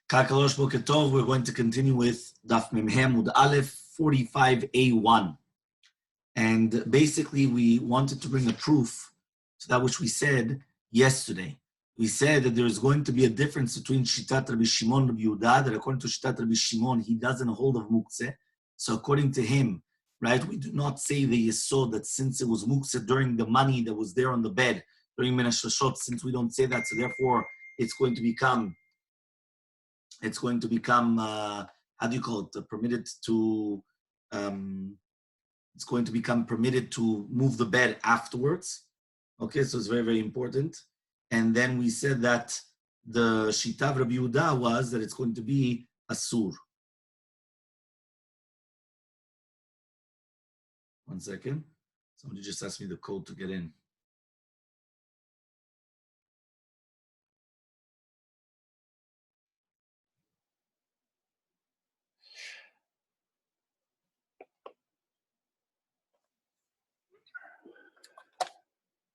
Kakalosh Boker Tov, we're going to continue with Daf Memhem Ud Aleph 45a1. And basically, we wanted to bring a proof to that which we said yesterday. We said that there's going to be a difference between Shitat Rabbi Shimon and Rabbi Yehuda, that according to Shitat Rabbi Shimon, he doesn't hold of Muktzeh. So according to him, right, we do not say the Yesod that since it was Muktzeh during the money that was there on the bed, during Min HaShlashot, since we don't say that, so therefore it's going to become how do you call it, permitted to, it's going to become permitted to move the bed afterwards. Okay, so it's very, very important. And then we said that the Shita of Rabbi Yehuda was that it's going to be Asur. One second. Somebody just asked me the code to get in.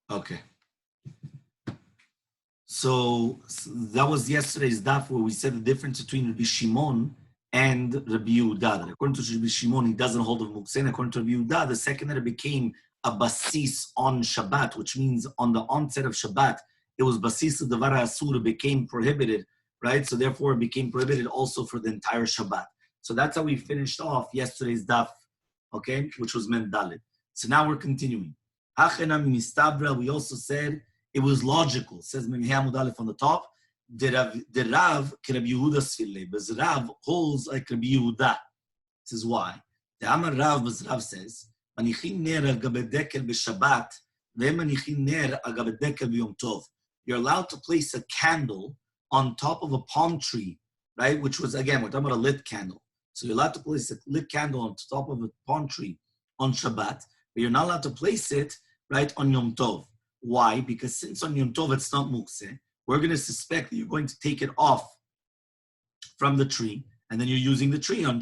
Okay. So that was yesterday's daf where we said the difference between Rabbi Shimon and Rabbi Yehuda. According to Rabbi Shimon, he doesn't hold of Muktzeh. According to Rabbi Yehuda, the second that it became a basis on Shabbat, which means on the onset of Shabbat, it was basis of Devar Asur, it became prohibited, right? So therefore it became prohibited also for the entire Shabbat. So that's how we finished off yesterday's daf, okay, which was Mem Dalet. So now we're continuing. We also said it was logical. Says Memhem Ud Aleph on the top. The Rav Rabbi Yehuda Sfirle, but Rav holds like Rabbi Yehuda. This is why. The Amar Rav, but Rav says, "Manichin ner agabedekel b'Shabbat, ve'manichin ner agabedekel b'Yom Tov." You're allowed to place a candle on top of a palm tree, right? Which was, again, we're talking about a lit candle. So you're allowed to place a lit candle on top of a palm tree on Shabbat, but you're not allowed to place it right on Yom Tov. Why? Because since on Yom Tov it's not Muktzeh, we're going to suspect that you're going to take it off from the tree, and then you're using the tree on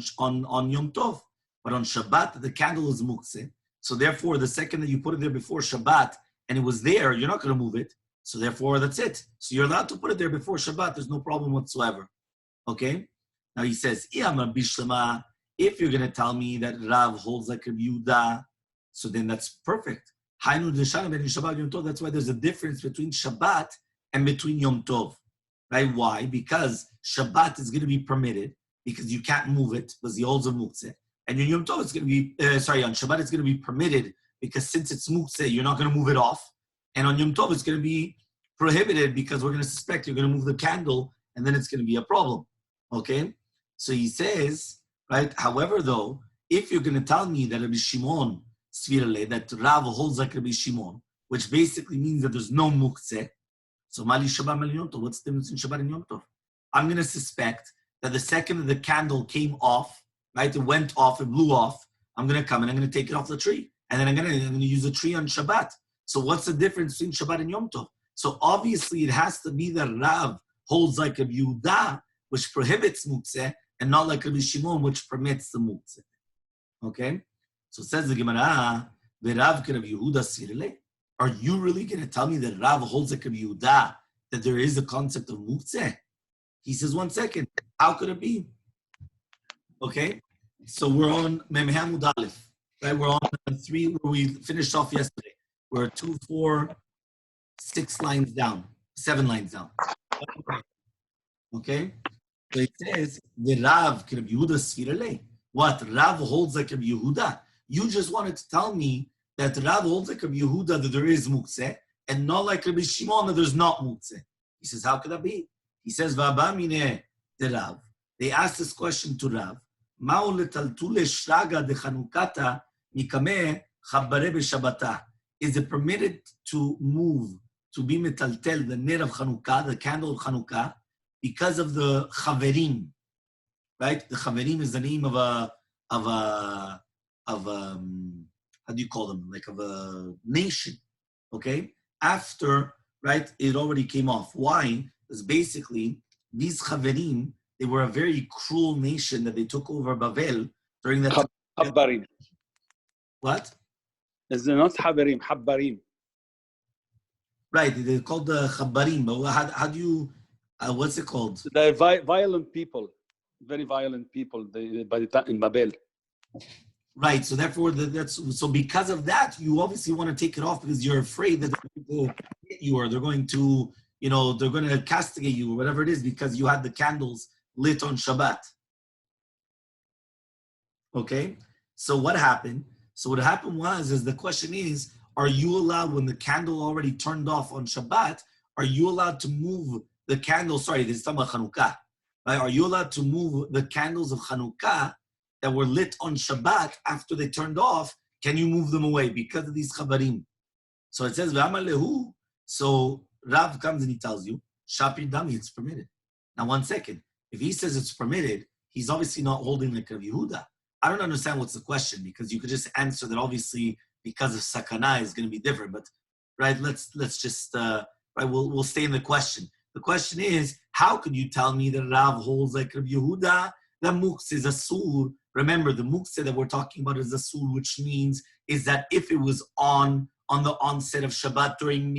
Yom Tov. But on Shabbat, the candle is Muktzeh. So therefore, the second that you put it there before Shabbat, and it was there, you're not going to move it. So therefore, that's it. So you're allowed to put it there before Shabbat. There's no problem whatsoever. Okay? Now he says, if you're going to tell me that Rav holds like Rabbi Yehuda, so then that's perfect. That's why there's a difference between Shabbat and between Yom Tov. Right? Why? Because Shabbat is going to be permitted because you can't move it because he holds a Muktzeh. And in Yom Tov it's going to be, on Shabbat it's going to be permitted because since it's Muktzeh, you're not going to move it off. And on Yom Tov it's going to be prohibited because we're going to suspect you're going to move the candle and then it's going to be a problem. Okay? So he says, right, however though, if you're going to tell me that Rabbi Shimon, that Rav holds like Rabbi Shimon, which basically means that there's no Muktzeh. So Mali Shabbat Mali Yom Tov, what's the difference in Shabbat and Yom Tov? I'm going to suspect that the second that the candle came off, right, it went off, it blew off, I'm going to come and I'm going to take it off the tree. And then I'm going to use the tree on Shabbat. So what's the difference between Shabbat and Yom Tov? So obviously it has to be that Rav holds like Rabbi Yehuda, which prohibits Muktzeh, and not like Rabbi Shimon, which permits the Muktzeh. Okay? So says the Gemara, "V'Rav Rabbi Yehuda Sfirle." Are you really going to tell me that Rav holds like Rabbi Yehuda, that there is a concept of Muktzeh? He says, one second, how could it be? Okay? So we're on Memhem Ud Aleph, right? We're on 3 where we finished off yesterday. We're 2, 4, 6 lines down, 7 lines down. Okay? So it says, the Rav Rabbi Yehuda Sfirle. What? Rav holds like Rabbi Yehuda. You just wanted to tell me that Rav holds like Rabbi Yehuda that there is Muktzeh, and not like Rabbi Shimon that there's not Muktzeh. He says, how could that be? He says, V'aba mineh de Rav. They asked this question to Rav. Ma'u letaltule shraga de Chanukata mikame chabare b'Shabbata. Is it permitted to move, to be metaltel, the ner of Chanukah, the candle of Chanukah, because of the chaverim? Right? The chaverim is the name of a how do you call them? Like of a nation, okay? After, right, it already came off. Why? Because basically, these chaverim, they were a very cruel nation that they took over Bavel during that time. Habbarim. What? Is it not Habarim, Habbarim? Right, they're called the Chabbarim, but how do you What's it called? The violent people, very violent people, by the time in Babel. Right. So therefore, so because of that, you obviously want to take it off because you're afraid that they're going to hit you or they're going to, they're going to castigate you or whatever it is because you had the candles lit on Shabbat. Okay. So what happened? So what happened is the question is, are you allowed when the candle already turned off on Shabbat? Are you allowed to move the candles? Sorry, this is talking about Chanukah. Right? Are you allowed to move the candles of Chanukah that were lit on Shabbat after they turned off? Can you move them away because of these chabarim? So it says, V'amar lehu. So Rav comes and he tells you, Shapir Dami, it's permitted. Now, 1 second. If he says it's permitted, he's obviously not holding like Rav Yehuda. I don't understand what's the question because you could just answer that obviously because of sakana is going to be different. But right, let's just we'll stay in the question. The question is, how could you tell me that Rav holds like Rav Yehuda? The mukse is a sur. Remember, the mukse that we're talking about is a sur, which means is that if it was on the onset of Shabbat during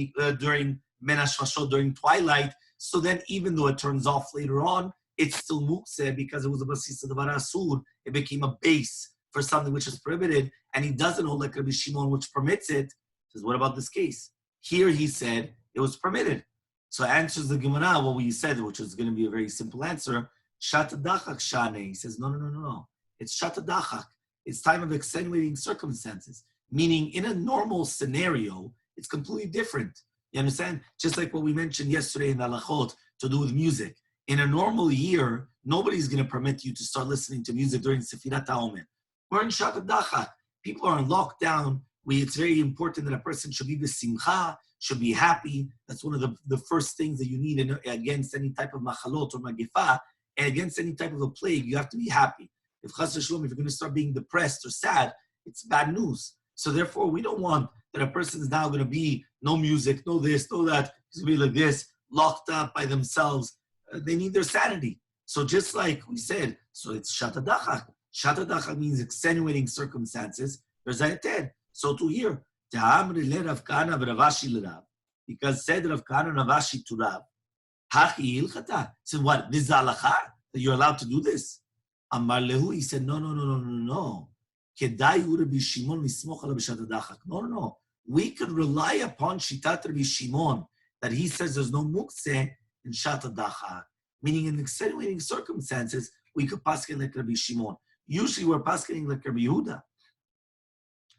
Mena Shvashot, during twilight, so then even though it turns off later on, it's still mukse because it was a basis of the asur. It became a base for something which is prohibited, and he doesn't hold like Rabbi Shimon, which permits it. He says, what about this case? Here he said it was permitted. So answers the Gemara what we said, which is going to be a very simple answer. Shatadachak shane. He says, no. It's shatadachak. It's time of extenuating circumstances. Meaning, in a normal scenario, it's completely different. You understand? Just like what we mentioned yesterday in the halachot to do with music. In a normal year, nobody's going to permit you to start listening to music during Sefirat HaOmer. We're in shatadachak. People are in lockdown. It's very important that a person should be b'simcha, should be happy. That's one of the first things that you need against any type of machalot or magifa, and against any type of a plague, you have to be happy. If chas v'shalom, if you're going to start being depressed or sad, it's bad news. So therefore, we don't want that a person is now going to be no music, no this, no that. He's going to be like this, locked up by themselves. They need their sanity. So just like we said, so it's shatadachak. Shatadachak means extenuating circumstances. There's a heter. So to here, because said Rav Kahana and Ravashi to Rav, Hachi ilchata. So what? This is halacha that you're allowed to do this? Amar lehu. He said, no. Kedai Rabbi Shimon mismoch ala b'shatadachak. No. We could rely upon shitat Rabbi Shimon that he says there's no mukse in shatadachak. Meaning in extenuating circumstances, we could paskin like Rabbi Shimon. Usually we're paskening like Rabbi Yehuda.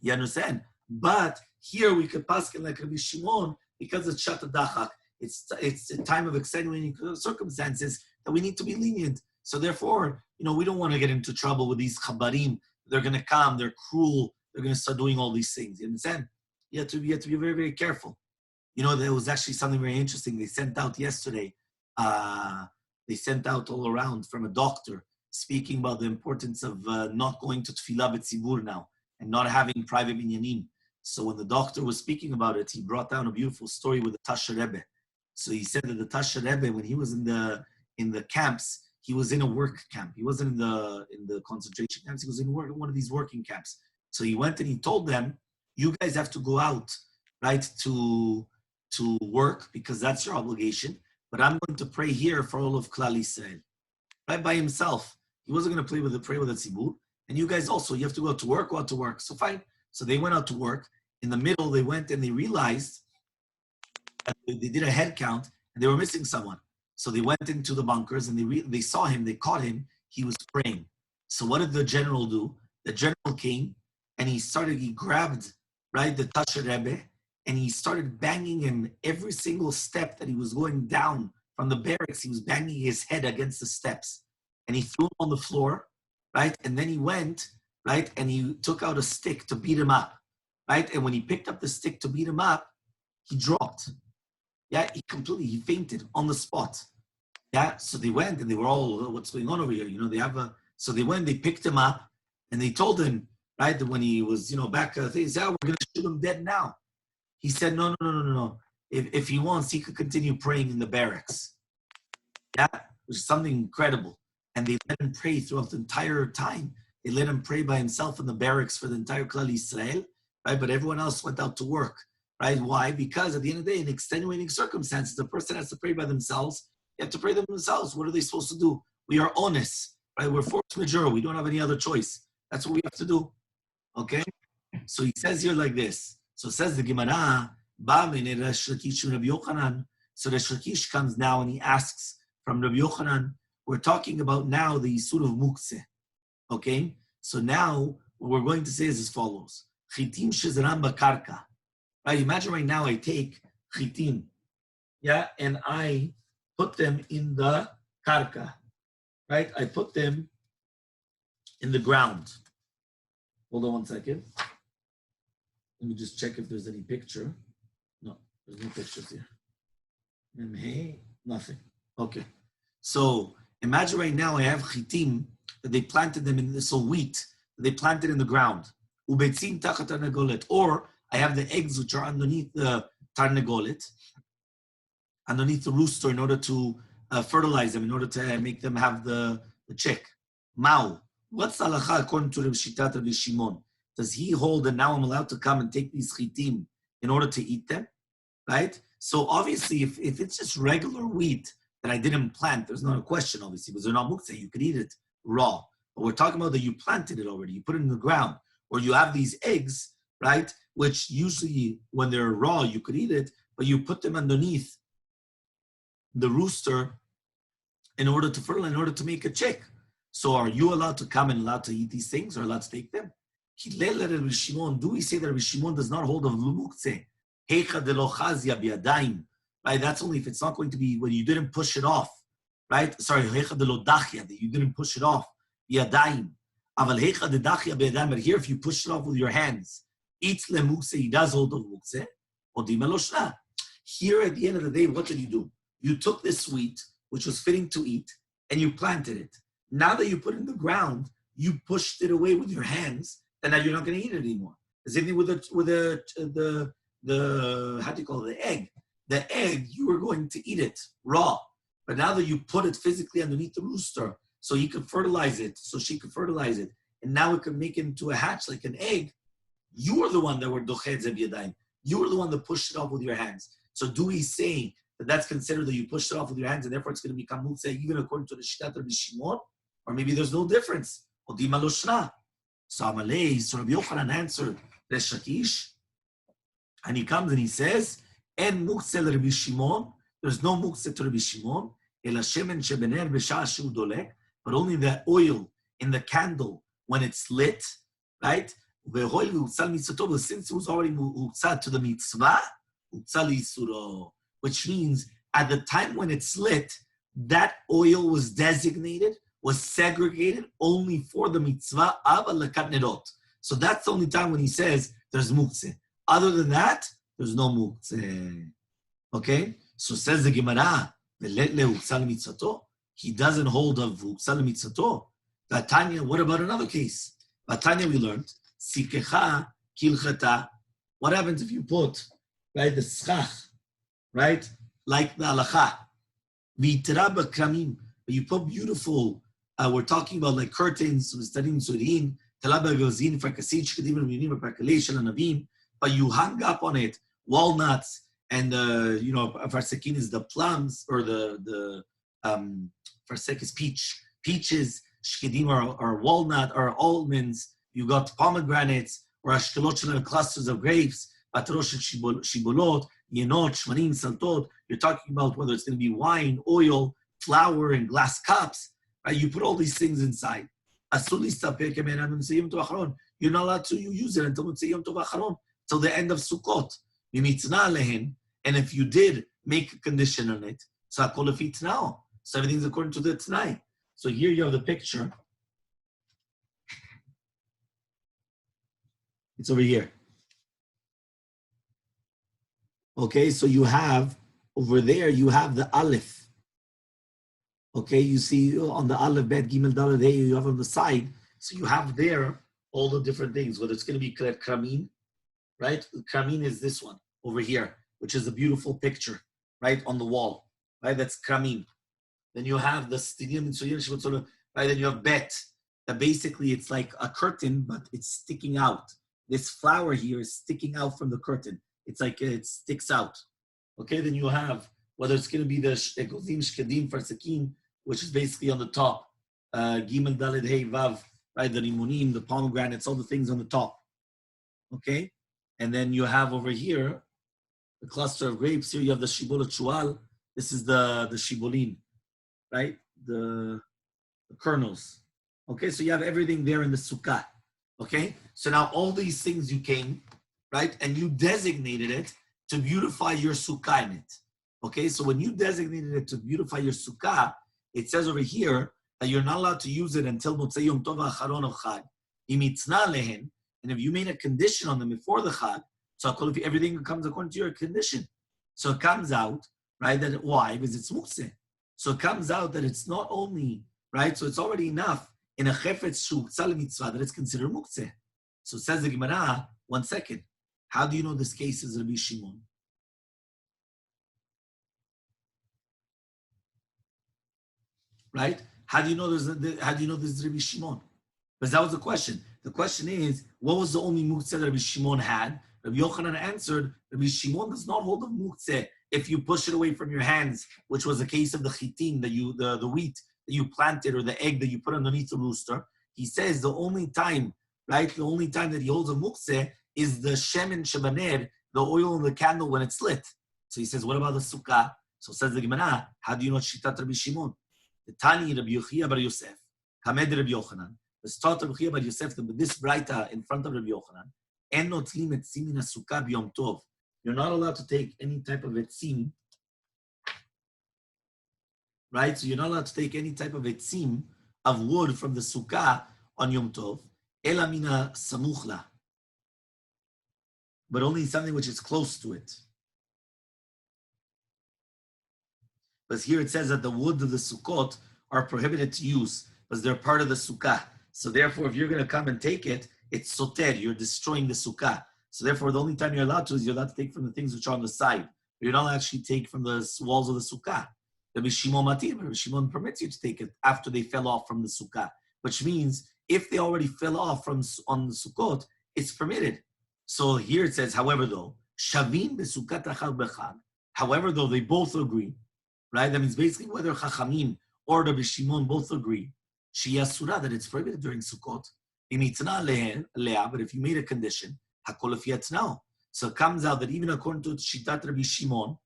You understand? But here we could paskin like Rabbi Shimon because it's shatadachak. It's a time of extenuating circumstances that we need to be lenient. So therefore, we don't want to get into trouble with these chabarim. They're going to come. They're cruel. They're going to start doing all these things. You understand? You have to be very, very careful. There was actually something very interesting. They sent out yesterday. They sent out all around from a doctor speaking about the importance of not going to tefillah b'tzibur now and not having private minyanim. So when the doctor was speaking about it, he brought down a beautiful story with the Tasha Rebbe. So he said that the Tasha Rebbe, when he was in the camps, he was in a work camp. He wasn't in the concentration camps. He was in one of these working camps. So he went and he told them, you guys have to go out, right, to work because that's your obligation. But I'm going to pray here for all of Klal Yisrael, right, by himself. He wasn't going to pray with the tzibur. And you guys also, you have to go out to work. So fine. So they went out to work. In the middle, they went and they realized that they did a head count and they were missing someone. So they went into the bunkers and they saw him, they caught him, he was praying. So what did the general do? The general came and he grabbed, right, the Tasha Rebbe, and he started banging him every single step that he was going down from the barracks. He was banging his head against the steps. And he threw him on the floor, right? And then he went, right, and he took out a stick to beat him up, right? And when he picked up the stick to beat him up, he dropped. Yeah, he fainted on the spot. Yeah, so they went and they were all, what's going on over here? So they went, they picked him up and they told him, right, that when he was, back, they said, we're going to shoot him dead now. He said, no. If he wants, he could continue praying in the barracks. Yeah, which is something incredible. And they let him pray throughout the entire time. They let him pray by himself in the barracks for the entire Klal Yisrael, right? But everyone else went out to work, right? Why? Because at the end of the day, in extenuating circumstances, the person has to pray by themselves They have to pray them themselves. What are they supposed to do? We are honest, right? We're force majeure. We don't have any other choice. That's what we have to do. Okay? So he says here like this. So it says the Gemara, Ba min Resh Lakish and Rabbi Yochanan. So Resh Lakish comes now and he asks from Rabbi Yochanan, we're talking about now the Yisur of Muktzeh. Okay? So now what we're going to say is as follows. Chitim shezram bakarka. Right? Imagine right now I take chitim, yeah, and I put them in the karka. Right? I put them in the ground. Hold on one second. Let me just check if there's any picture. No, there's no pictures here. And hey, nothing. Okay. So imagine right now I have chitim that they planted them in this wheat that they planted in the ground. Ubetzim tachat tarnegolet. Or I have the eggs which are underneath the tarnegolet, underneath the rooster in order to fertilize them, in order to make them have the chick. Mao. What's the halacha according to Rabbi Shitat Rabbi Shimon? Does he hold that now I'm allowed to come and take these chitim in order to eat them? Right? So obviously, if it's just regular wheat that I didn't plant, there's not a question, obviously, because they're not muktzeh. You could eat it raw. But we're talking about that you planted it already. You put it in the ground. Or you have these eggs, right? Which usually, when they're raw, you could eat it, but you put them underneath the rooster in order to fertilize, in order to make a chick. So are you allowed to come and allowed to eat these things or allowed to take them? Do we say that Rabbi Shimon does not hold of lumuktzeh? Right? That's only if it's not going to be when you didn't push it off. Right? Sorry, that you didn't push it off. Yadayim. But here, if you push it off with your hands, he does hold of muktzeh. Here, at the end of the day, what did you do? You took this wheat, which was fitting to eat, and you planted it. Now that you put it in the ground, you pushed it away with your hands, and now you're not going to eat it anymore. The same thing with the how do you call it? The egg. The egg, you were going to eat it raw, but now that you put it physically underneath the rooster, so he could fertilize it, so she could fertilize it, and now it could make it into a hatch like an egg. You were the one that were doched zev yadayim. You were the one that pushed it off with your hands. So do we say that that's considered that you pushed it off with your hands and therefore it's going to become muktzeh even according to the Shitat Rabbi Shimon? Or maybe there's no difference. Odima loshna. So Amalei, so Rabbi Yochanan answered Resh Lakish, and he comes and he says, En muktzeh Rabbi Shimon, there's no muktzeh to Rabbi Shimon, ela shemen shebener b'sha'ah shu dolek, but only the oil in the candle when it's lit, right? Since it was already utzad to the mitzvah, which means at the time when it's lit, that oil was designated, was segregated only for the mitzvah of a lekat nerot. So that's the only time when he says there's muktzeh. Other than that, there's no muktzeh. Okay? So says the Gemara, he doesn't hold of utzal mitzvato. Vatanya, what about another case? Vatanya, we learned, sikecha kilchata. What happens if you put, right, the schach, right, like the halacha, v'itra b'kramim, but you put beautiful, we're talking about like curtains, we're studying surin, talaba gozin, farkasin, shkedim, remunim, parkalei, shalanavim, but you hung up on it walnuts, and farsakin is the plums, or the farsek is peaches, shkedim are walnut, or almonds, you got pomegranates, or ashkelot clusters of grapes, atrosh shibolot, yenot, shmanim, saltot. You're talking about whether it's going to be wine, oil, flour, and glass cups, right? You put all these things inside. You're not allowed to use it until till the end of Sukkot. And if you did make a condition on it, so everything's according to the Tanai. So here you have the picture. It's over here. Okay, so you have, over there, you have the Aleph. Okay, you see on the Aleph, Bet, Gimel, Daled, there you have on the side. So you have there all the different things, whether it's going to be Kramin, right? Kramin is this one over here, which is a beautiful picture, right, on the wall, right? That's Kramin. Then you have the Stidim and Suyin, right? Then you have Bet, that basically it's like a curtain, but it's sticking out. This flower here is sticking out from the curtain. It's like it sticks out. Okay, then you have whether it's going to be the ekozim shkedim farsakim, which is basically on the top, gimel daled hey vav, right? The rimunim, the pomegranates, all the things on the top. Okay, and then you have over here the cluster of grapes. Here you have the shibboleth shual. This is the shibolin, right? The kernels. Okay, so you have everything there in the sukkah. Okay, so now all these things you came, right, and you designated it to beautify your sukkah in it. Okay, so when you designated it to beautify your sukkah, it says over here that you're not allowed to use it until Motzei Yom Tov Acharon of Chag. Imitzna lehen, and if you made a condition on them before the Chag, so everything comes according to your condition. So it comes out, right, that why? Because it's muktzeh. So it comes out that it's not only, right, so it's already enough in a chefetz shu'uktzah mitzvah that it's considered muktzeh. So it says the Gemara, 1 second. How do you know this case is Rabbi Shimon? Right? How do you know this is Rabbi Shimon? Because that was the question. The question is, what was the only muktzeh that Rabbi Shimon had? Rabbi Yochanan answered, Rabbi Shimon does not hold a muktzeh if you push it away from your hands, which was the case of the chitim, the wheat that you planted or the egg that you put underneath the rooster. He says the only time, right, the only time that he holds a muktzeh is the shemen shebaner, the oil in the candle when it's lit. So he says, what about the sukkah? So says the Gemara, how do you know Shitat Rabbi Shimon? The Tani Rabbi Yochia bar Yosef, Hamed Rabbi Yochanan. The start of Rabbi Yochia bar Yosef, this braita in front of Rabbi Yochanan. En notlim etzim min sukkah b'yom tov. You're not allowed to take any type of etzim, right? So you're not allowed to take any type of etzim of wood from the sukkah on Yom Tov. Ela mina samuchla, but only something which is close to it. But here it says that the wood of the sukkot are prohibited to use because they're part of the sukkah. So therefore, if you're going to come and take it, it's soter, you're destroying the sukkah. So therefore, the only time you're allowed to is you're allowed to take from the things which are on the side. You're not actually take from the walls of the sukkah. Rabbi Shimon matir, Rabbi Shimon permits you to take it after they fell off from the sukkah, which means if they already fell off on the sukkot, it's permitted. So here it says, however though, shavim besukat achad bechad. However though, they both agree, right? That means basically whether Chachamim or Rabbi Shimon both agree, sheyasura, that it's prohibited during Sukkot. But if you made a condition, hakol now. So it comes out that even according to Shitat Rabbi Shimon,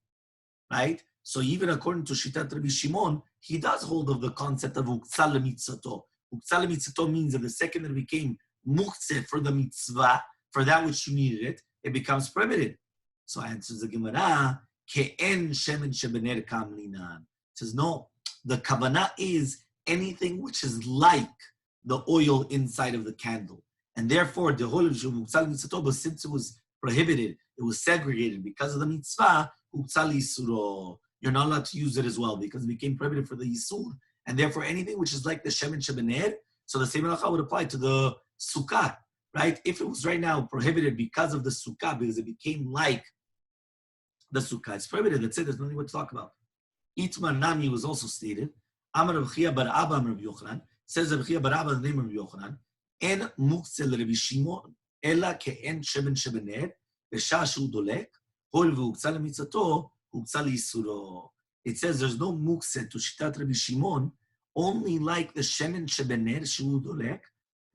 right? So even according to Shitat Rabbi Shimon, he does hold of the concept of uktzah lemitzato. Uktzah lemitzato means that the second that it became muktzeh for the mitzvah, for that which you needed it, it becomes prohibited. So answers the Gemara, ke'en shemen shebener kamlinan. It says, no, the kavanah is anything which is like the oil inside of the candle. And therefore, the whole of uktzah lemitzato, but since it was prohibited, it was segregated because of the mitzvah, uktzah leisuro. You're not allowed to use it as well because it became prohibited for the yisur. And therefore, anything which is like the shemen shebener, so the same halacha would apply to the sukkah, right? If it was right now prohibited because of the sukkah, because it became like the sukkah, it's prohibited. That's it. There's nothing more to talk about. Itmar Nami was also stated. Amar Rav Chia bar Abba Amar Rav Yochanan. Says Rav Chia bar Abba, the name of Rav Yochanan. En muktzeh Rabbi Shimon ela ke'en shemen shebener b'shah shu dolek hol v'uktzah lemitzato uktzah leisuro. It says there's no muktzeh to shitat Rabbi Shimon, only like the shemen shebener shu dolek.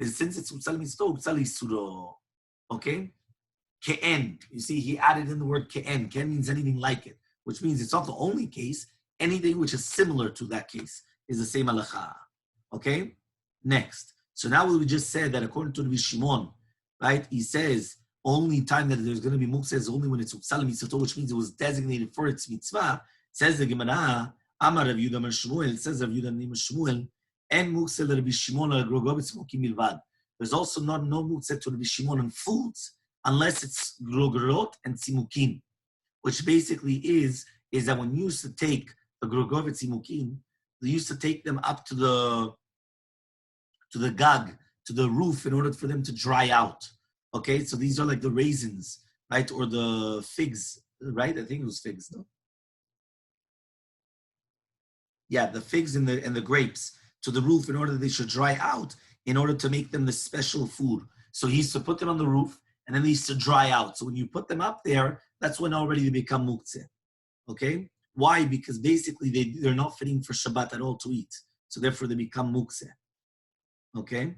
Since it's uktzah lemitzato uktzah leisuro. Okay. Ke'en. You see, he added in the word ke'en. Ke'en means anything like it, which means it's not the only case. Anything which is similar to that case is the same halacha. Okay? Next. So now we just said that according to Rabbi Shimon, right, he says only time that there's going to be muktzeh is only when it's uktzah lemitzato, which means it was designated for its mitzvah. Says the Gemara, Amar Rav Yehuda Amar Shmuel, says Rav Yehuda name of Shmuel, en muktzeh Rabbi Shimon al grogovitz mokim milvad. There's also no muktzeh to Rabbi Shimon on foods, unless it's grogorot and tzimukim, which basically is that when you used to take the grogorot tzimukim, they used to take them up to the gag, to the roof, in order for them to dry out. Okay, so these are like the raisins, right, or the figs, right? I think it was figs, no? Yeah, the figs and the grapes to the roof in order that they should dry out, in order to make them the special food. So he used to put them on the roof, and then they used to dry out. So when you put them up there, that's when already they become muktzeh. Okay? Why? Because basically they're not fitting for Shabbat at all to eat. So therefore they become mukse. Okay?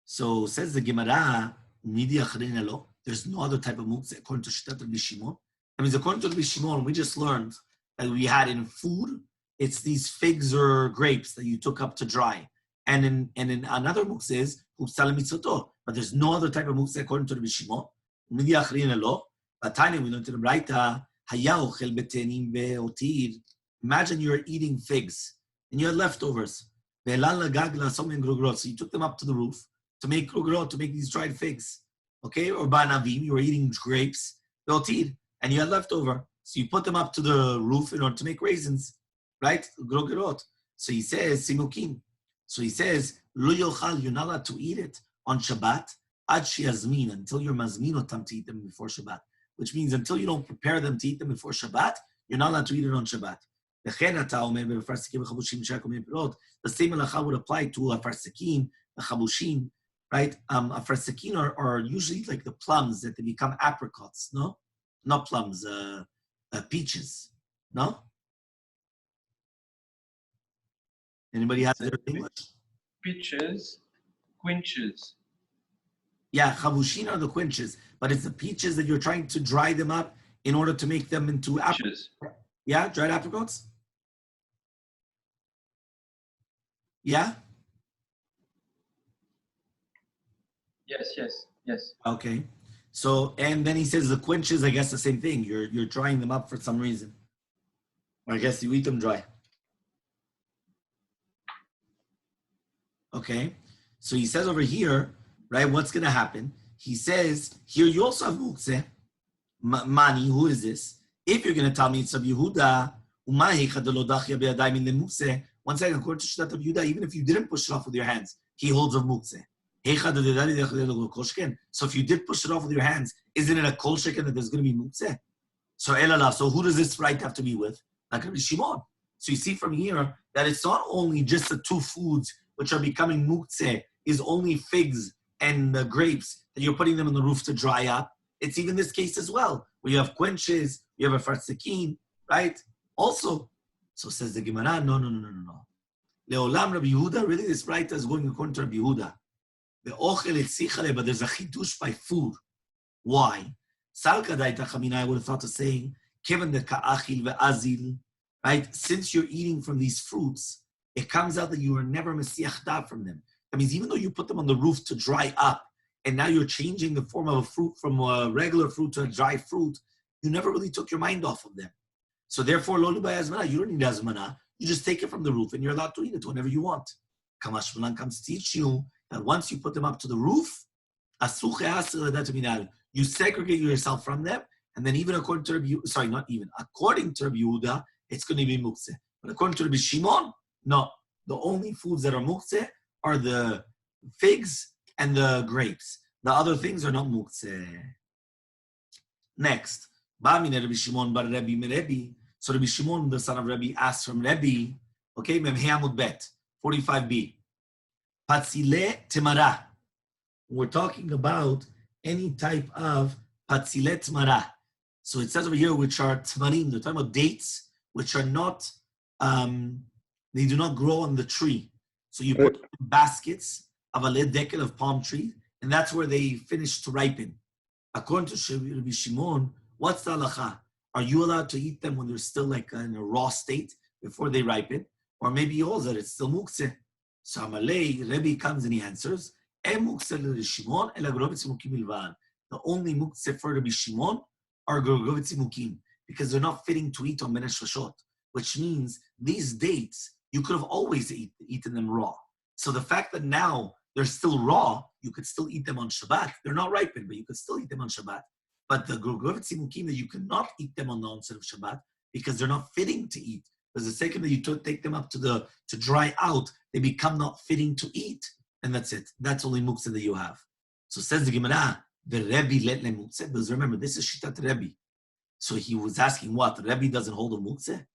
So says the Gemara, there's no other type of mukse according to Shittat Rabbi Shimon. That means according to Rabbi Shimon, we just learned that we had in food, it's these figs or grapes that you took up to dry. And in another mukse is but there's no other type of mukse according to Rabbi Shimon. Batanya, we learned in the Braita, imagine you're eating figs and you had leftovers. So you took them up to the roof to make grugrot, to make these dried figs. Okay? Or banavim, you were eating grapes, and you had leftover. So you put them up to the roof in order to make raisins, right? Grugrot. So he says, simukim. So he says, lo yochal, you're not allowed to eat it on Shabbat, ad shiazmin, until you're mazminotam to eat them before Shabbat. Which means until you don't prepare them to eat them before Shabbat, you're not allowed to eat it on Shabbat. The same halacha would apply to a farsakim, a chabushim, right? A farsakim are usually like the plums that they become apricots, no? Not plums, peaches, no? Anybody have their English? Peaches, quinches. Yeah, chabushin are the quinches, but it's the peaches that you're trying to dry them up in order to make them into apricots. Yeah, dried apricots? Yeah? Yes. Okay. So, and then he says the quinches, I guess the same thing. You're drying them up for some reason. Or I guess you eat them dry. Okay. So he says over here, right, what's going to happen? He says, here you also have mukse. Mani, who is this? If you're going to tell me it's of Yehuda, one second, according to Shittat of Yehuda, even if you didn't push it off with your hands, he holds of mukse. So if you did push it off with your hands, isn't it a kol sheken that there's going to be mukse? So who does this right have to be with? Like Rabbi Shimon. So you see from here that it's not only just the two foods which are becoming mukse, is only figs and grapes, that you're putting them on the roof to dry up. It's even this case as well, where you have quenches, you have a farsakin, right? Also, so says the Gemara, no. Leolam Rabbi Yehuda, really this writer is going according to Rabbi Yehuda. The ochel etzichale, but there's a chidush by food. Why? Salka daita chamina, I would have thought of saying, given the ka'achil ve'azil, right? Since you're eating from these fruits, it comes out that you are never mesiach da from them. That means even though you put them on the roof to dry up, and now you're changing the form of a fruit from a regular fruit to a dry fruit, you never really took your mind off of them. So therefore, lo by azmana, you don't need azmana. You just take it from the roof and you're allowed to eat it whenever you want. Kamash Malan comes to teach you that once you put them up to the roof, you segregate yourself from them, and then even according to Rabbi, according to Rabbi Yehuda, it's going to be mukse. But according to Rabbi Shimon, no. The only foods that are mukse are the figs and the grapes. The other things are not mukse. Next, Ba'amine Rabbi Shimon bar Rabbi meRebbi. So Rabbi Shimon, the son of Rabbi, asked from Rabbi, okay, Memhe Amud Bet, 45b. Patzile temara. We're talking about any type of patzile temara. So it says over here, which are tmarim. They're talking about dates, which are not, they do not grow on the tree. So you put in baskets of a dekel of palm tree, and that's where they finish to ripen. According to Rabbi Shimon, what's the halacha? Are you allowed to eat them when they're still like in a raw state before they ripen? Or maybe you hold that it's still mukse. So Amalei, Rebbe comes and he answers, the only mukse for Rabbi Shimon are grogovitz mukim, because they're not fitting to eat on Menesh Rashot, which means these dates, you could have always eaten them raw. So the fact that now they're still raw, you could still eat them on Shabbat. They're not ripened, but you could still eat them on Shabbat. But the grogovitz mukim, that you cannot eat them on the onset of Shabbat because they're not fitting to eat. Because the second that you take them up to dry out, they become not fitting to eat. And that's it. That's only muktzeh that you have. So says the Gemara, the Rebbe let le muktzeh. Because remember, this is Shitat Rebbe. So he was asking what? The Rebbe doesn't hold a muktzeh?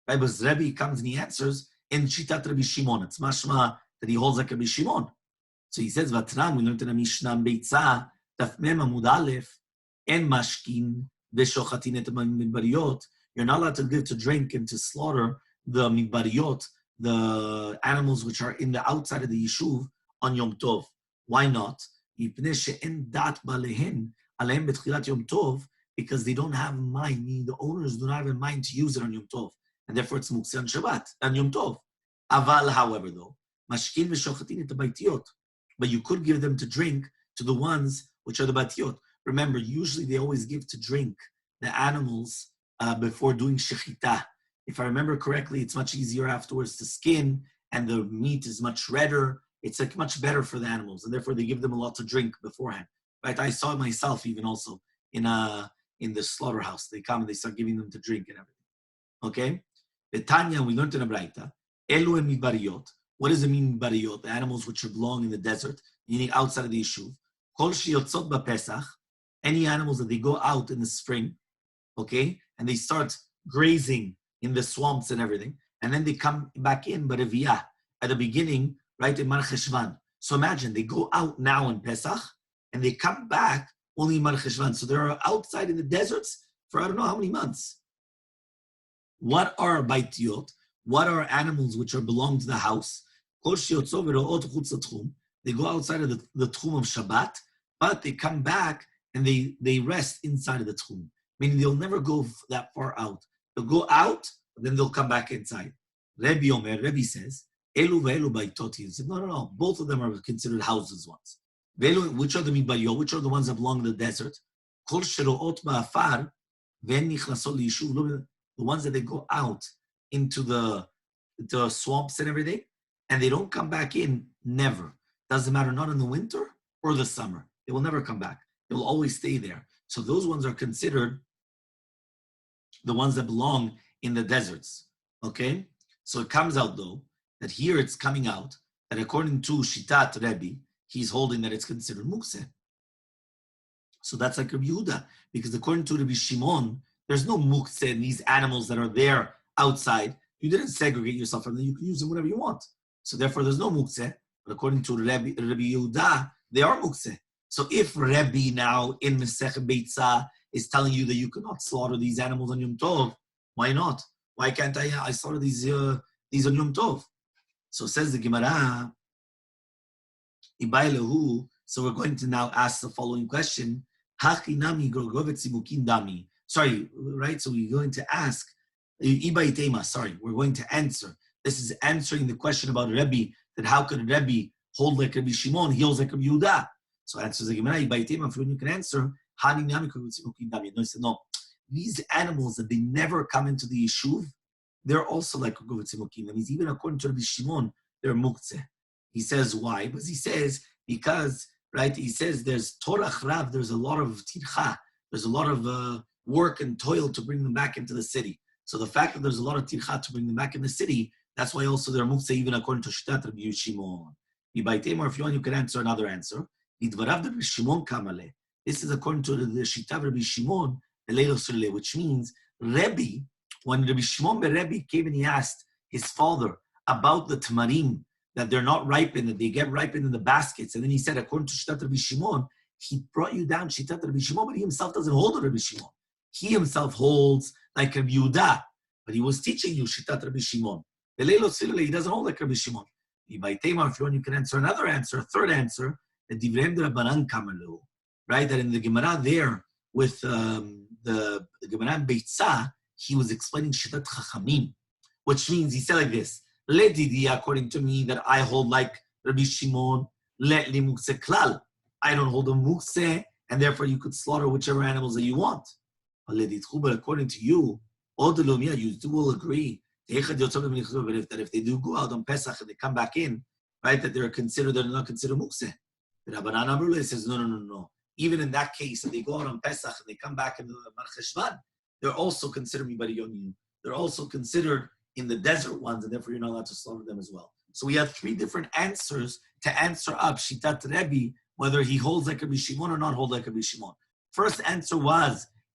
Right? Because Rebbe comes and he answers in Shitat Rabbi Shimon. It's mashma that he holds like Rabbi Shimon. So he says, Vatran, we learned in the Mishnah, Beitza, Taf Mem Amud Aleph, En Mashkin, Veshochatin et Bariyot. you're not allowed to give to drink and to slaughter the midbariyot, the animals which are in the outside of the yishuv on Yom Tov. Why not? Because they don't have mind, meaning the owners do not have in mind to use it on Yom Tov. And therefore it's mukse on Shabbat, on Yom Tov. Aval, however, though, mashkin v'shochatin et baitiyot. But you could give them to drink to the ones which are the baitiyot. Remember, usually they always give to drink the animals before doing shechita. If I remember correctly, it's much easier afterwards to skin, and the meat is much redder. It's like much better for the animals, and therefore they give them a lot to drink beforehand. Right? I saw it myself even also in the slaughterhouse. They come and they start giving them to drink and everything. Okay? The Tanya, we learned in a Braita, Elu and midbariyot. What does it mean, midbariyot? The animals which belong in the desert, meaning outside of the yishuv. Kol sheyotzot b'Pesach, any animals that they go out in the spring, okay, and they start grazing in the swamps and everything, and then they come back in, but at the beginning, right, in Mar Cheshvan. So imagine, they go out now in Pesach, and they come back only in Mar Cheshvan. So they're outside in the deserts for I don't know how many months. What are baitiyot? What are animals which belong to the house? They go outside of the tchum of Shabbat, but they come back and they rest inside of the tchum. Meaning they'll never go that far out. They'll go out, but then they'll come back inside. Rebbe says, Elu ve'elu baitot. He said, no. Both of them are considered houses ones. Which are the midbariyot? Which are the ones that belong in the desert? Kol shero'ot ba'afar ve'en nichlaso liyishuv. The ones that they go out into the swamps and everything, and they don't come back in, never. Doesn't matter, not in the winter or the summer. They will never come back. They will always stay there. So those ones are considered the ones that belong in the deserts. Okay? So it comes out, though, that here it's coming out that according to Shitat Rebbe, he's holding that it's considered mukse. So that's like Rabbi Yehuda, because according to Rabbi Shimon, there's no mukse in these animals that are there outside. You didn't segregate yourself from them. You can use them whenever you want. So therefore, there's no mukse. But according to Rabbi Yehuda, they are mukse. So if Rebbe now in Masechet Beitza is telling you that you cannot slaughter these animals on Yom Tov, why not? Why can't I slaughter these on Yom Tov? So says the Gemara, Ibailehu. So we're going to now ask the following question. Sorry, right? So we're going to ask, we're going to answer. This is answering the question about Rebbe, that how could Rebbe hold like Rabbi Shimon, he holds like Rabbi Yehuda? So answers the Gemara, if you can answer, no, he said, no. These animals that they never come into the yishuv, they're also like Govitzimukim. That means even according to Rabbi Shimon, they're muktzeh. He says why? Because right, he says there's torach rav, there's a lot of tircha, there's a lot of work and toil to bring them back into the city. So the fact that there's a lot of tircha to bring them back in the city, that's why also they're muktzeh even according to Shitat Rabbi Shimon. If you want, you can answer another answer. This is according to the Shita of Rabbi Shimon, which means Rebbe, when Rabbi Shimon ben Rebbe came and he asked his father about the tamarim, that they're not ripened, that they get ripened in the baskets, and then he said, according to Shitat Rabbi Shimon, he brought you down Shitat Rabbi Shimon, but he himself doesn't hold a Rabbi Shimon. He himself holds like Rabbi Yehuda, but he was teaching you Shitat Rabbi Shimon. He doesn't hold like Rabbi Shimon. If you want, you can answer another answer, a third answer, that Divrei Rabbanan Kamalu, right? That in the Gemara there with the Gemara in Beitzah, he was explaining Shitat Chachamim, which means he said like this: Ledidi, according to me, that I hold like Rabbi Shimon, let li mukse klal. I don't hold a mukse, and therefore you could slaughter whichever animals that you want. But according to you, you will agree that if they do go out on Pesach and they come back in, right, that they're not considered mukse. The Rabbanan Amrullah says, no. Even in that case, if they go out on Pesach and they come back in the Mar Cheshvan, they're also considered mibariyot. They're also considered in the desert ones, and therefore you're not allowed to slaughter them as well. So we have three different answers to answer up Shitat Rebbe, whether he holds like Rabbi Shimon or not hold like Rabbi Shimon. First answer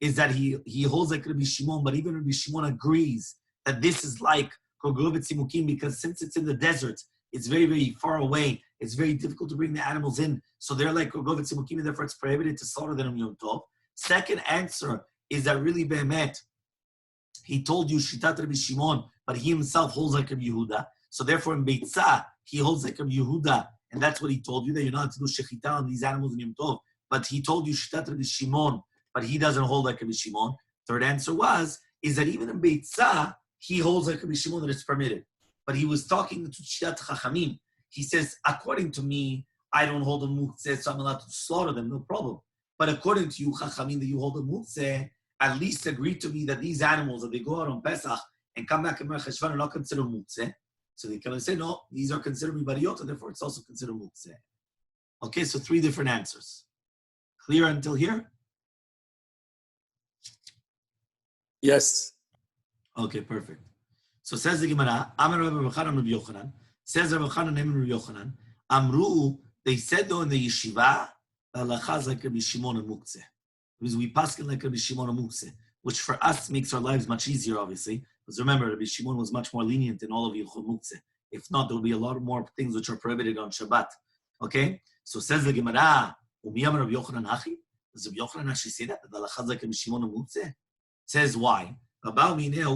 is that he holds like Rabbi Shimon, but even Rabbi Shimon agrees that this is like Kogovit Simukim, because since it's in the desert, it's very, very far away. It's very difficult to bring the animals in. So they're like Kogovit Simukim, and therefore it's prohibited to slaughter them on Yom Tov. Second answer is that really Behemet, he told you Shitat Rabbi Shimon, but he himself holds like Rabbi Yehuda. So therefore, in Beitzah, he holds like Rabbi Yehuda, and that's what he told you, that you're not to do Shechita on these animals in Yom Tov. But he told you Shitat Rabbi Shimon, but he doesn't hold like Rabbi Shimon. Third answer is that even in Beitzah, he holds like Rabbi Shimon that it's permitted. But he was talking to Shitat Chachamim. He says, according to me, I don't hold a muktzeh, so I'm allowed to slaughter them, no problem. But according to you, Chachamim, that you hold a muktzeh, at least agree to me that these animals, that they go out on Pesach and come back in Mer Cheshvan, are not considered muktzeh. So they can say, no, these are considered mibariyot, and therefore it's also considered muktzeh. Okay, so 3 different answers. Clear until here? Yes. Okay, perfect. So says the Gemara, Amar Rabbi Yochanan Rabbi Yochanan, says Rabbi Yochanan name Rabbi Yochanan, Amru, they said though in the yeshiva, halacha is like Rabbi Shimon and muktzeh. Because we paskin like Rabbi Shimon and muktzeh, which for us makes our lives much easier, obviously. Because remember, Rabbi Shimon was much more lenient in all of Yichud muktzeh. If not, there will be a lot more things which are prohibited on Shabbat. Okay? So says the Gemara, Umiyam Rabbi Yochanan Hachi? Does Rabbi Yochanan actually say that? The halacha is like Rabbi Shimon and muktzeh? Says why? Right? There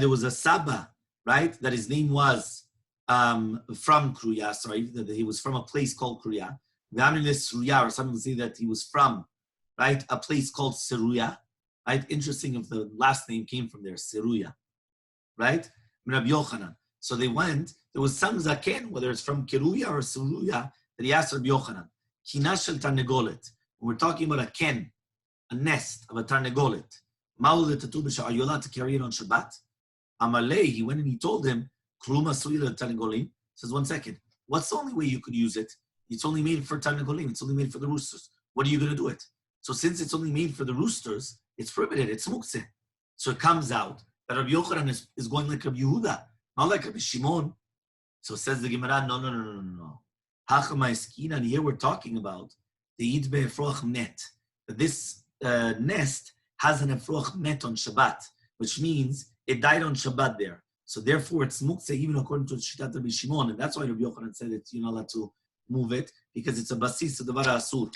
was a Saba, right? That his name was from Kruya, that he was from a place called Kruya. Or some say that he was from, right, a place called Seruya. Right? Interesting if the last name came from there, Seruya. Right? Rabbi Yochanan. So they went, there was some Zaken, whether it's from Keruya or Seruya, that he asked Rabbi Yochanan, Kinash el Tarnegolet. When we're talking about a ken, a nest of a tarnegolet. Are you allowed to carry it on Shabbat? Amalei, he went and he told him, Kluma suila tarnegolim. Says, 1 second. What's the only way you could use it? It's only made for tarnegolim. It's only made for the roosters. What are you going to do it? So since it's only made for the roosters, it's prohibited. It's muktzeh. So it comes out that Rabbi Yochanan is going like Rabbi Yehuda, not like Rabbi Shimon. So says the Gemara, no. Hachama eskina, and here we're talking about the Yidbe Efroach net. That this nest has an efroach met on Shabbat, which means it died on Shabbat there. So therefore, it's muktzeh even according to Shitat Rabbi Shimon, and that's why Rabbi Yochanan said that you're not allowed to move it because it's a basis of the Vara Asur.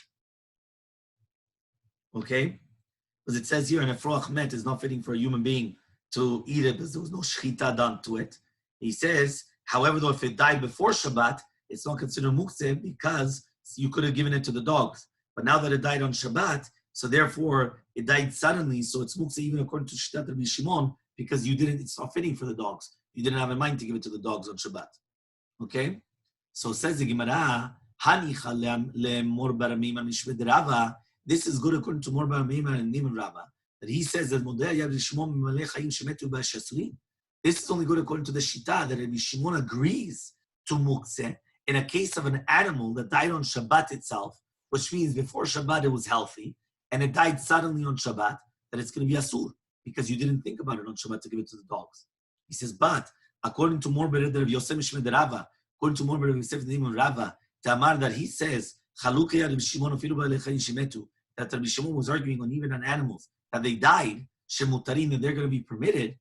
Okay, because it says here an efroach met is not fitting for a human being to eat it because there was no shchita done to it. He says, however, though if it died before Shabbat, it's not considered muktzeh because you could have given it to the dogs. But now that it died on Shabbat, so therefore, it died suddenly, so it's muktzeh even according to Shitat Rabbi Shimon, because it's not fitting for the dogs. You didn't have in mind to give it to the dogs on Shabbat. Okay? So says the Gemara, this is good according to Mor Bar Meimar and Nim Rava, that he says that this is only good according to the Shita, that Rabbi Shimon agrees to muktzeh in a case of an animal that died on Shabbat itself, which means before Shabbat it was healthy, and it died suddenly on Shabbat, that it's going to be asur, because you didn't think about it on Shabbat to give it to the dogs. He says, but according to Mor Bered Rav Yosef Mishmed Rava, according to Mor Bered Rav Yosef the name of Rava, Tamar, that he says, that Rabbi Shimon was arguing on even on animals, that they died, shemutarin, that they're going to be permitted,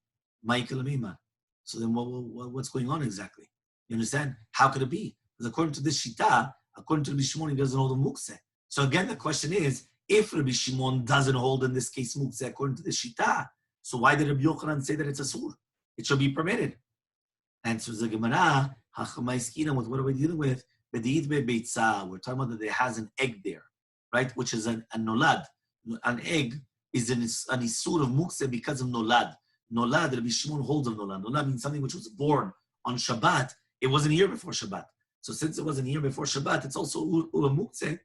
so then what's going on exactly? You understand? How could it be? Because according to this Shita, according to Rabbi Shimon, he doesn't hold a muktzeh. So again, the question is, if Rabbi Shimon doesn't hold in this case muktzeh according to the Shita, so why did Rabbi Yochanan say that it's asur? It should be permitted. Answers the Gemara, with what are we dealing with? We're talking about that there has an egg there, right? Which is a nolad. An egg is an isur of muktzeh because of nolad. Nolad, Rabbi Shimon holds of nolad. Nolad means something which was born on Shabbat. It wasn't here before Shabbat. So since it wasn't here before Shabbat, it's also ur muktzeh,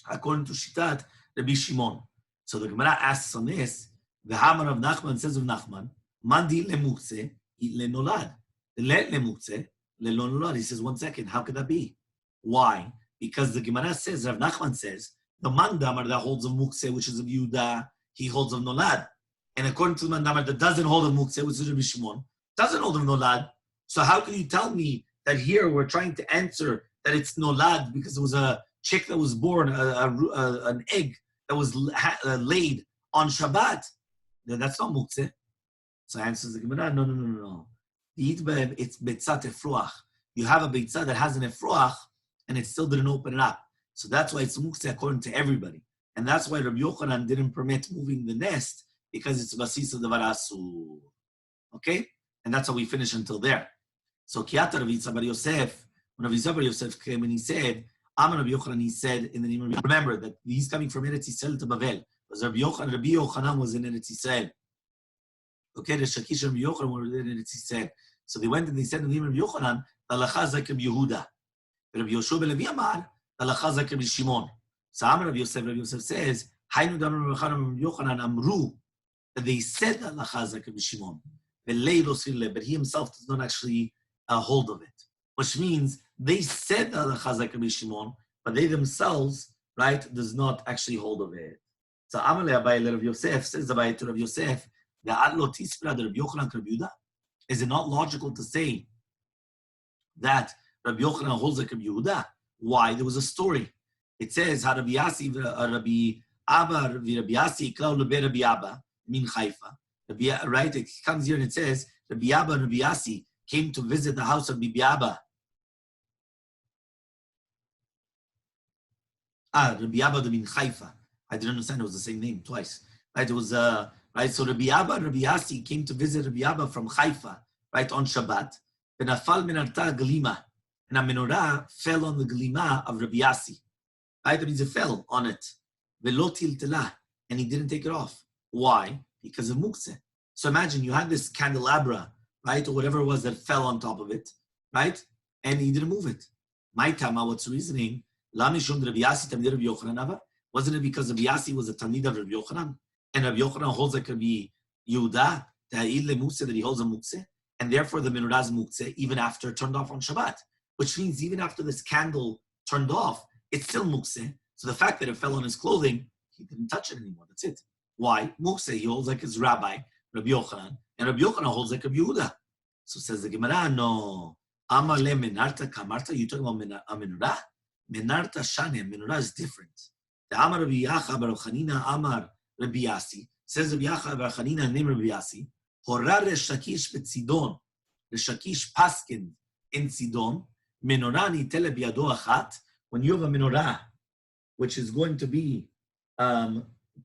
according to Shitat Rabbi Shimon. So the Gemara asks on this, the Hamar of Nachman says of Nachman, Mandi lemuktzeh lenolad. Le lemuktzeh lenolad. He says, 1 second, how could that be? Why? Because the Gemara says, Rav Nachman says, the Mandamar that holds of muktzeh, which is of Yehuda, he holds of nolad. And according to the Mandamar that doesn't hold of muktzeh, which is Rabbi Shimon, doesn't hold of nolad. So how can you tell me that here we're trying to answer that it's nolad because it was a chick that was born, an egg that was laid on Shabbat? That's not muktzeh. So answers the Gemara, no. It's betzat efruach. You have a betzat that has an efruach and it still didn't open it up. So that's why it's muktzeh according to everybody. And that's why Rabbi Yochanan didn't permit moving the nest, because it's basisa de varasu. Okay? And that's how we finish until there. So Kiata Rabbi Yitzhak bar Yosef, when Rabbi Yitzhak bar Yosef came and he said, Amar Rabbi Yochanan, he said in the name of, remember that he's coming from Eretz Yisrael to Bavel. Because Rabbi Yochanan was in Eretz Yisrael. Okay, the Shakish and Rabbi Yochanan were in Eretz Yisrael. So they went and they said in the name of Rabbi Yochanan, Halacha zek Rabbi Yehuda. Rabbi Yoshua ben Levi Amar, Halacha zek Rabbi Shimon. So Amar Rabbi Yosef says, Hainu dam Rabbi Yochanan Amru, that they said Halacha zek Rabbi Shimon. But he himself does not actually hold of it. Which means they said Halacha zek Rabbi Shimon, but they themselves, right, does not actually hold of it. So Amalei Abai Rabbi Yosef says Abai to Rabbi Yosef, is it not logical to say that Rabbi Yochanan holds like Rabbi Yehuda? Why? There was a story. It says, Rabbi Yasi, Rabbi Abba, Rabbi Yasi, Rabbi Abba, min Haifa. Right? It comes here and it says, Rabbi Abba and Rabbi Yasi came to visit the house of Rabbi Abba. Rabbi Abba min Haifa. I didn't understand it was the same name twice. Right? It was right. So Rabbi Abba and Rabbi Yasi came to visit Rabbi Abba from Haifa, right, on Shabbat. Benafal minarta glima, and a menorah fell on the glima of Rabbi Yasi. Right? That means it fell on it. Velotil tela, and he didn't take it off. Why? Because of mukse. So imagine you had this candelabra, right, or whatever it was that fell on top of it, right, and he didn't move it. My tama, what's the reasoning? Lamishum Rabbi Yasi tamid Rabbi Yochanan. Wasn't it because Rabbi Yasi was a talmid of Rabbi Yochanan? And Rabbi Yochanan holds like Rabbi Yehuda, that he holds a mukse, and therefore the menorah is mukse even after it turned off on Shabbat. Which means even after this candle turned off, it's still mukse. So the fact that it fell on his clothing, he didn't touch it anymore. That's it. Why? Mukse, he holds like his rabbi, Rabbi Yochanan, and Rabbi Yochanan holds like Rabbi Yehuda. So says the Gemara, no. Amar le menarta kamarta, you talking about a menorah? Menarta shane, menorah is different. The Amar Rabbi Yacha bar Chanina Amar Rabbi Yasi, says Rabbi Yacha bar Chanina, name Rabbi Yasi, Horar Reshakish betzidon, Reshakish paskin in Sidon, menorah nitele biyado achat, when you have a menorah, which is going to be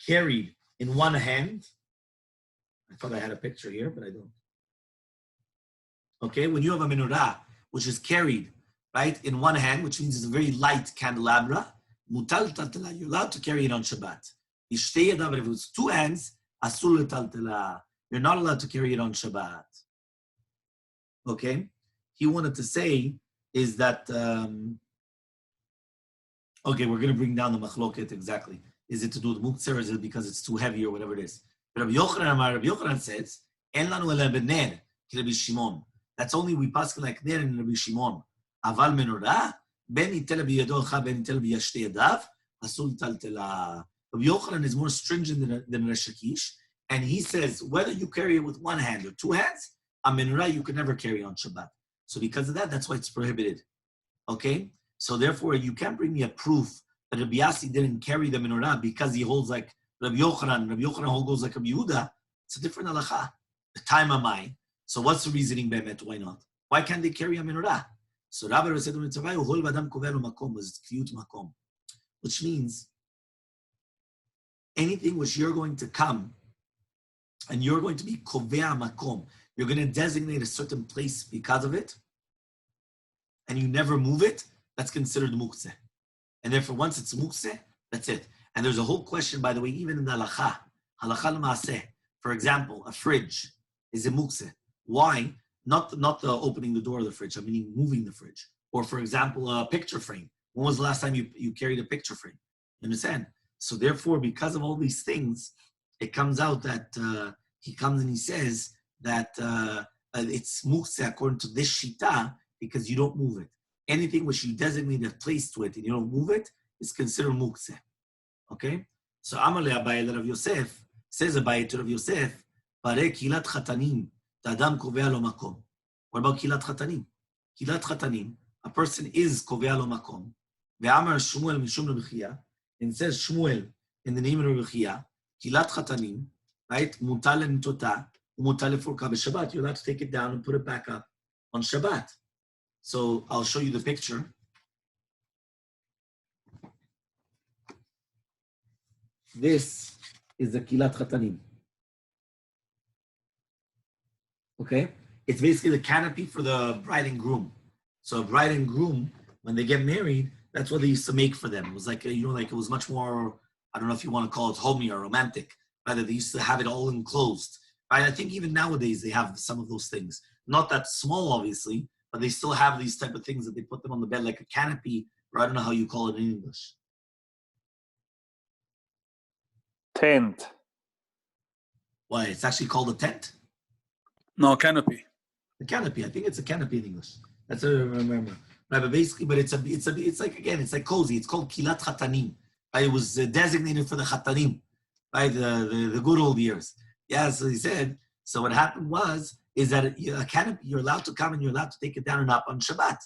carried in one hand. I thought I had a picture here, but I don't. Okay, when you have a menorah, which is carried, right, in one hand, which means it's a very light candelabra, mutal taltela, you're allowed to carry it on Shabbat. If it was two hands, asur taltela, you're not allowed to carry it on Shabbat. Okay, he wanted to say is that, okay, we're going to bring down the machloket exactly. Is it to do with muktzeh or is it because it's too heavy or whatever it is? Rabbi Yochanan says, En lanu ela bener, ki Rabbi Shimon. That's only we pass like ner in Rabbi Shimon. Aval menorah, ben itel biyado cha, ben itel biyashte yadav, asul taltela. Rabbi Yochanan is more stringent than Resh Lakish, and he says, whether you carry it with one hand or two hands, a menorah you can never carry on Shabbat. So because of that, that's why it's prohibited. Okay? So therefore, you can't bring me a proof that Rabbi Yasi didn't carry the menorah because he holds like Rabbi Yochanan. Rabbi Yochanan holds like Rabbi Yehuda. It's a different halacha. The time am I. So what's the reasoning, Bemet? Why not? Why can't they carry a menorah? So Rabbi said, which means anything which you're going to come and you're going to be kovea makom, you're going to designate a certain place because of it, and you never move it, that's considered muktzeh. And therefore, once it's muktzeh, that's it. And there's a whole question, by the way, even in the halacha l'maaseh. For example, a fridge is a muktzeh. Why? Not the opening the door of the fridge, I mean moving the fridge. Or for example, a picture frame. When was the last time you carried a picture frame? You understand? So therefore, because of all these things, it comes out that he comes and he says that it's muktzeh according to this shita because you don't move it. Anything which you designate a place to it and you don't move it is considered muktzeh. Okay? So Amalei Abai Rav Yosef says Abai to Rav Yosef, Pare kilat chatanim, ta'adam kovea lo makom. What about kilat chatanim? Kilat chatanim, a person is kovea lo makom. Ve'amar Shmuel mishum Rabbi Chia, and says Shmuel in the name of Rabbi Chia, kilat chatanim, right? Mutal nitota, mutal furka b'Shabbat. You're allowed to take it down and put it back up on Shabbat. So I'll show you the picture. this is the kilat chatanim. Okay? It's basically the canopy for the bride and groom. So bride and groom, when they get married, that's what they used to make for them. It was like, like it was much more, I don't know if you want to call it homey or romantic, right? They used to have it all enclosed, right? I think even nowadays they have some of those things. Not that small, obviously, but they still have these type of things that they put them on the bed like a canopy, or I don't know how you call it in English. Tent. Why? It's actually called a tent? No, canopy. A canopy. I think it's a canopy in English. That's what I remember. Right, but basically, it's like, again, it's like cozy. It's called kilat chatanim. Right? It was designated for the chatanim, right? The good old years. Yeah, so he said, so what happened is that a canopy, you're allowed to come and you're allowed to take it down and up on Shabbat.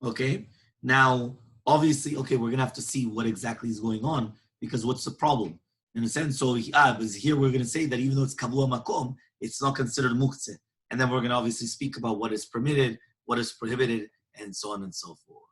Okay? Now, obviously, okay, we're going to have to see what exactly is going on, because what's the problem? In a sense, so because here we're going to say that even though it's kavua makom, it's not considered muktzeh. And then we're going to obviously speak about what is permitted, what is prohibited, and so on and so forth.